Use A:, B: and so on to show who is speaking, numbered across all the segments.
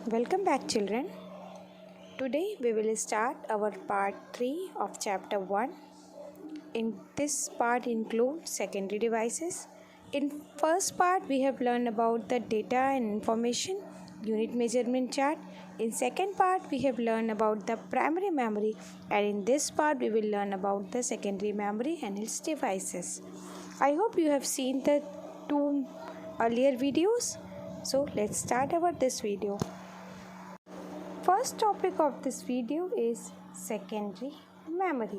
A: Welcome back, children. Today we will start our part 3 of chapter 1. In this part include secondary devices. In first part we have learned about the data and information unit measurement chart. In second part we have learned about the primary memory, and in this part we will learn about the secondary memory and its devices. I hope you have seen the two earlier videos. So let's start about this video. First topic of this video is secondary memory.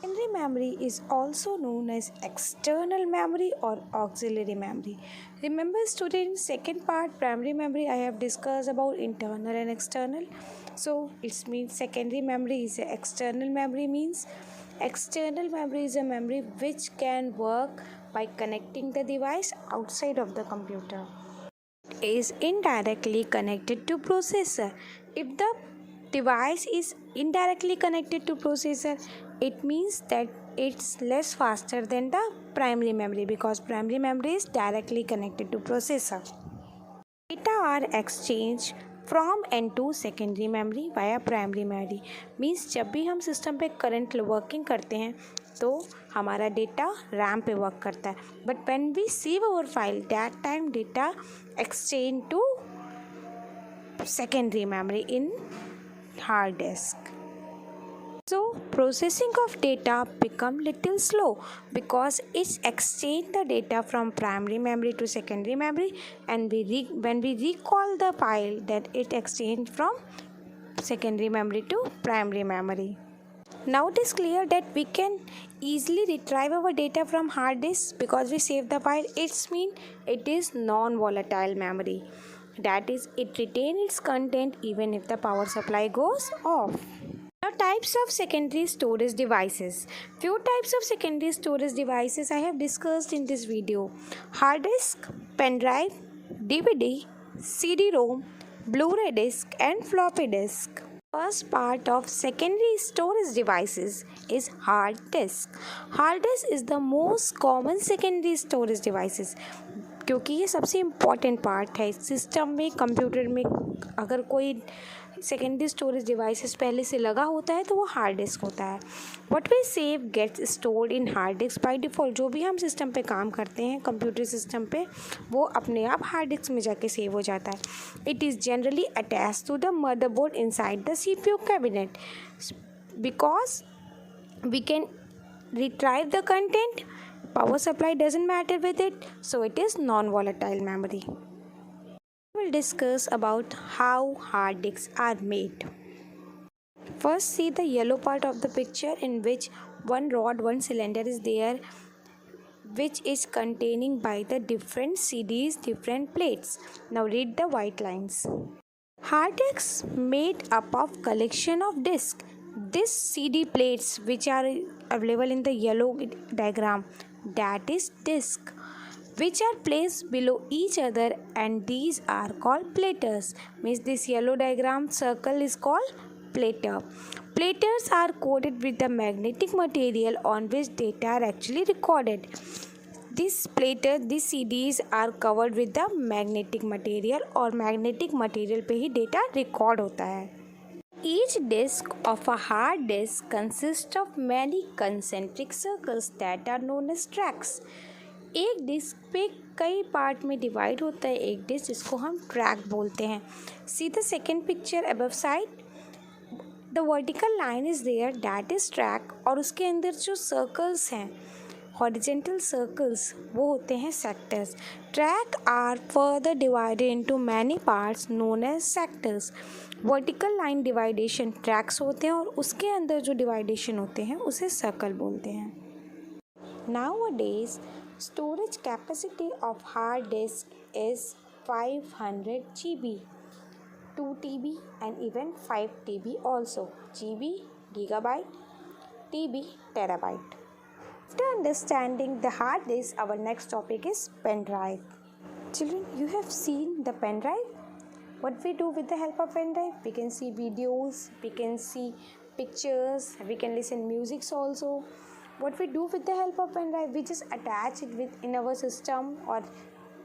A: Secondary memory is also known as external memory or auxiliary memory. Remember students, second part primary memory I have discussed about internal and external. So it means secondary memory is a external memory means external memory is a memory which can work by connecting the device outside of the computer. Is indirectly connected to processor. If the device is indirectly connected to processor, it means that it's less faster than the primary memory because primary memory is directly connected to processor. Data are exchanged from and to secondary memory via primary memory means जब भी हम system पे current working करते हैं तो हमारा data RAM पे work करता है, but when we save our file that time data exchange to secondary memory in hard disk. So processing of data become little slow because it's exchange the data from primary memory to secondary memory, and when we recall the file that it exchanged from secondary memory to primary memory. Now it is clear that we can easily retrieve our data from hard disk because we save the file. It's mean it is non-volatile memory. That is, it retains its content even if the power supply goes off. Now types of secondary storage devices. Few types of secondary storage devices I have discussed in this video. Hard disk, pen drive, DVD, CD-ROM, Blu-ray disc and floppy disk. First part of secondary storage devices is hard disk. Hard disk is the most common secondary storage devices क्योंकि ये सबसे important part है system में. Computer में अगर कोई secondary storage devices पहले से लगा होता है तो वो हार्ड डिस्क होता है. What we save gets stored in hard disk by default. जो भी हम सिस्टम पे काम करते हैं कंप्यूटर सिस्टम पे वो अपने आप हार्ड डिस्क में जाके सेव हो जाता है. It is generally attach to the motherboard inside the CPU cabinet because we can retrieve the content. Power supply doesn't matter with it, so it is non-volatile memory. We will discuss about how hard disks are made. First, see the yellow part of the picture in which one rod, one cylinder is there, which is containing by the different CDs, different plates. Now read the white lines. Hard disks made up of collection of disks. This CD plates which are available in the yellow diagram, that is disk, which are placed below each other, and these are called platers. Means this yellow diagram circle is called plater. Platers are coated with the magnetic material on which data are actually recorded. These CDs are covered with the magnetic material और magnetic material पे ही data record होता है. Each disk of a hard disk consists of many concentric circles that are known as tracks. एक disc पे कई part में divide होता है एक डिस्क, जिसको हम ट्रैक बोलते हैं. See the second picture above side. The vertical line is there, that is track, और उसके अंदर जो सर्कल्स हैं horizontal circles वो होते हैं sectors. Track are further divided into many parts known as sectors. Vertical line dividation tracks होते हैं और उसके अंदर जो dividation होते हैं उसे circle बोलते हैं. Nowadays, storage capacity of hard disk is 500 GB, 2 TB and even 5 TB also. GB, gigabyte, TB, terabyte. After understanding the hard disk, our next topic is pen drive. Children, you have seen the pen drive. What we do with the help of pen drive? We can see videos, we can see pictures, we can listen music also. What we do with the help of pen drive? We just attach it in our system or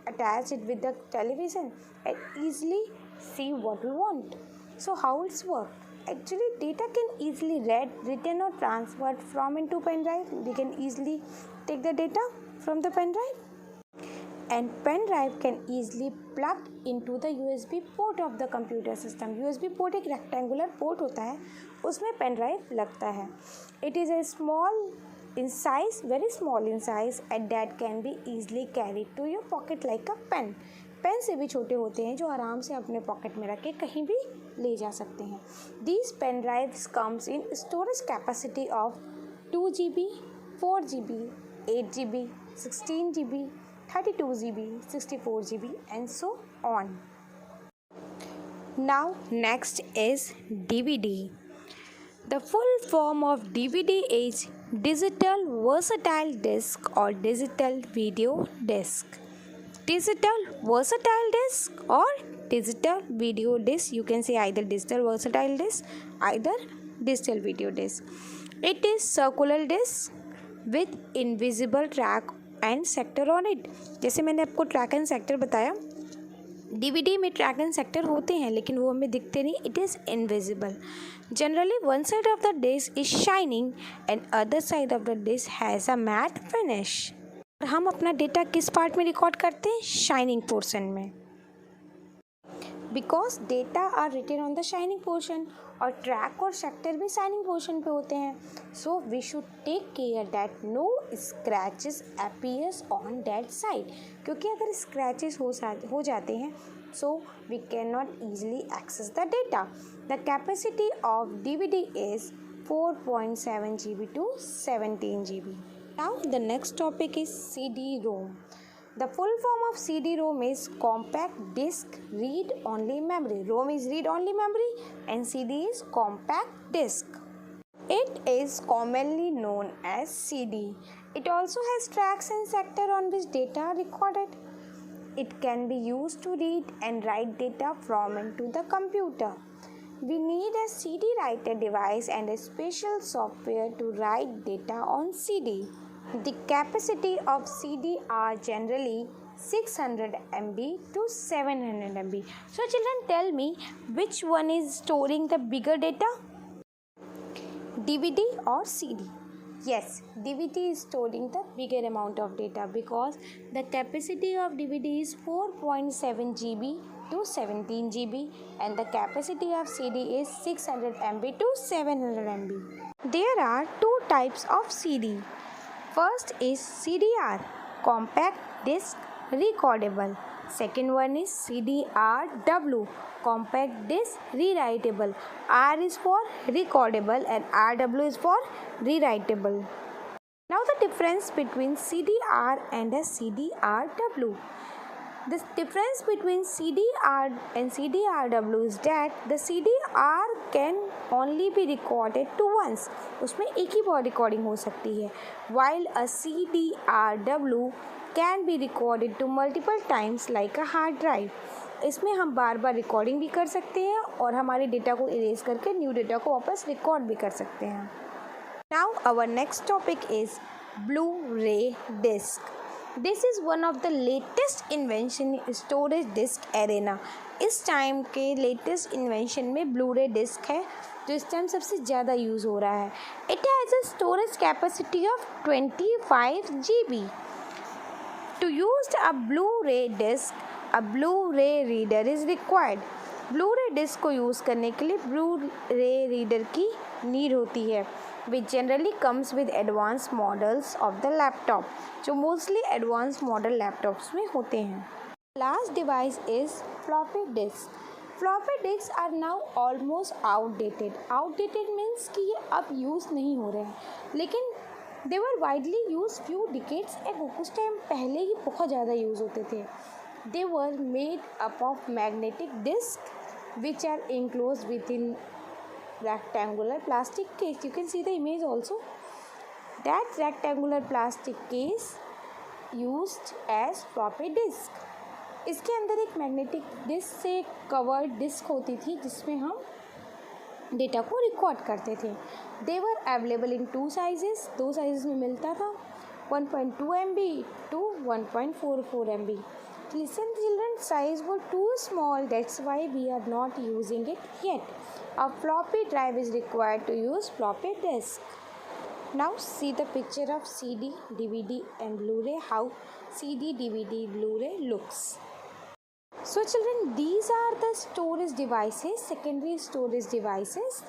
A: attach it with the television and easily see what we want. So how it's work? Actually, data can easily read, written or transferred from into pen drive. We can easily take the data from the pen drive, and pen drive can easily plug into the USB port of the computer system. USB port एक rectangular port होता है, उसमें pen drive लगता है. It is a small in size, very small in size, and that can be easily carried to your pocket like a pen. Pen से भी छोटे होते हैं जो आराम से अपने पॉकेट में रख के कहीं भी ले जा सकते हैं. These pen drives comes in storage capacity of 2 GB, 4 GB, 8 GB, 16 GB, 32 GB, 64 GB, and so on. Now next is DVD. The full form of DVD is Digital Versatile Disc or Digital Video Disc. Digital Versatile Disc or Digital Video Disc. You can say either Digital Versatile Disc, either Digital Video Disc. It is circular disc with invisible track and sector on it. जैसे मैंने आपको track and sector बताया, DVD में track and sector होते हैं लेकिन वो हमें दिखते नहीं. It is invisible. Generally one side of the disk is shining and other side of the disk has a matte finish. और हम अपना डेटा किस पार्ट में रिकॉर्ड करते हैं? शाइनिंग पोर्शन में. Because data are written on the shining portion, और track और सेक्टर भी शाइनिंग पोर्शन पे होते हैं. So we should take care that no scratches appears on that side, क्योंकि अगर स्क्रैचेस हो जाते हैं so we cannot easily access the data. The capacity of DVD is 4.7 GB to 17 GB. Now the next topic is CD-ROM. The full form of CD-ROM is compact disc read only memory. ROM is read only memory and CD is compact disc. It is commonly known as CD. It also has tracks and sector on which data are recorded. It can be used to read and write data from and to the computer. We need a CD writer device and a special software to write data on CD. The capacity of CD are generally 600 MB to 700 MB. So children, tell me which one is storing the bigger data? DVD or CD? Yes, DVD is storing the bigger amount of data because the capacity of DVD is 4.7 GB to 17 GB and the capacity of CD is 600 MB to 700 MB. There are two types of CD. First is CDR, compact disc recordable. Second one is CDRW, compact disc rewritable. R is for recordable and RW is for rewritable. Now the difference between CDR and a CDRW. The difference between CDR and CDRW is that the CDR can only be recorded to once. उसमें एक ही बार recording हो सकती है, while a CDRW can be recorded to multiple times like a hard drive. इसमें हम बार बार recording भी कर सकते हैं और हमारे डेटा को इरेज करके न्यू डेटा को वापस रिकॉर्ड भी कर सकते हैं. Now our next topic is Blu-ray disc. This is one of the latest invention in storage disc arena. इस टाइम के लेटेस्ट इन्वेंशन में ब्लू-रे डिस्क है जो इस टाइम सबसे ज़्यादा यूज़ हो रहा है. It has a storage capacity of 25 GB. To use a Blu-ray disc, a Blu-ray reader is required. Blu-ray disc को यूज़ करने के लिए Blu-ray reader की नीड होती है, which generally comes with advanced models of the laptop, जो mostly advanced model laptops में होते हैं. Last device is floppy disk. Floppy disks are now almost outdated. Outdated means कि ये अब यूज़ नहीं हो रहे हैं, लेकिन they were widely used few decades ago. कुछ टाइम पहले ही बहुत ज़्यादा यूज़ होते थे. They were made up of magnetic discs which are enclosed within rectangular plastic case. You can see the image also. That rectangular plastic case used as floppy disk. इसके अंदर एक magnetic disk से covered disc होती थी जिसमें हम data को record करते थे. दे वर अवेलेबल इन 2 साइजेस. 2 साइजेस में मिलता था, 1.2 MB to 1.44 MB. Listen children, size was too small, that's why we are not using it yet. A floppy drive is required to use floppy disk. Now see the picture of CD, DVD and Blu-ray, how CD, DVD, Blu-ray looks. So children, these are the storage devices, secondary storage devices.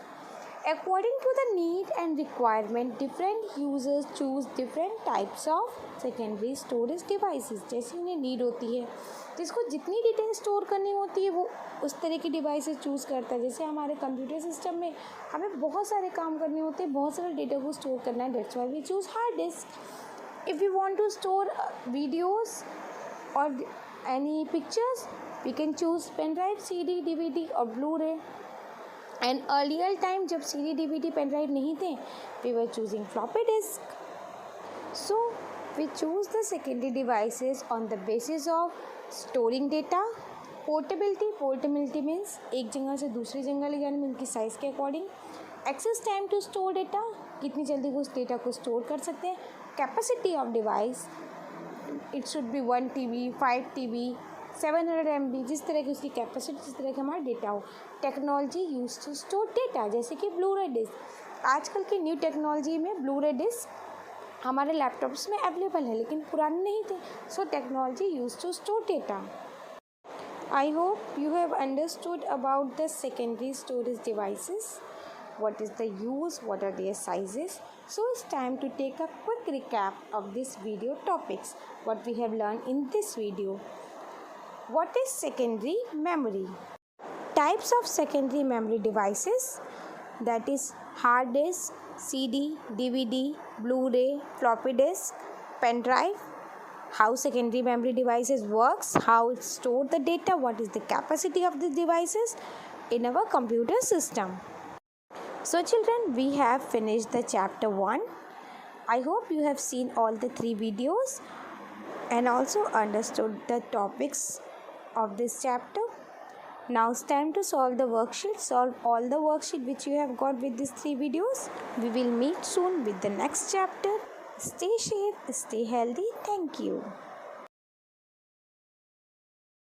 A: According to the need and requirement, different users choose different types of secondary storage devices. जैसे उन्हें need होती है, जिसको जितनी detail store करनी होती है वो उस तरह की डिवाइसेस चूज़ करता है. जैसे हमारे कंप्यूटर सिस्टम में हमें बहुत सारे काम करने होते हैं, बहुत सारे डेटा को स्टोर करना है. That's why we choose hard disk. If you want to store videos or any pictures, we can choose pen drive, CD, DVD or Blu-ray. And earlier time जब CD, DVD, pen drive नहीं थे, we were choosing floppy disk. So we choose the secondary devices on the basis of storing data. Portability means एक जगह से दूसरी जगह ले जाने में उनकी साइज़ के according. Access time to store data, कितनी जल्दी वो उस डेटा को स्टोर कर सकते हैं. Capacity of device, it should be 1 TB, 5 TB, 700 MB, जिस तरह की उसकी कैपेसिटी, जिस तरह का हमारा डेटा हो. Technology use to store data, जैसे कि ब्लू-रे डिस्क. आजकल की न्यू टेक्नोलॉजी में ब्लू-रे डिस्क हमारे लैपटॉप्स में अवेलेबल है, लेकिन पुराने नहीं थे. So technology use to store data. I hope you have understood about the secondary storage devices. What is the use, what are their sizes. So it's time to take a quick recap of this video topics, what we have learned in this video. What is secondary memory? Types of secondary memory devices, that is hard disk, CD, DVD, Blu-ray, floppy disk, pen drive. How secondary memory devices works, how it store the data, what is the capacity of the devices in our computer system. So children, we have finished the chapter 1. I hope you have seen all the 3 videos and also understood the topics of this chapter. Now it's time to solve the worksheet. Solve all the worksheet which you have got with these 3 videos. We will meet soon with the next chapter. Stay safe, stay healthy. Thank you.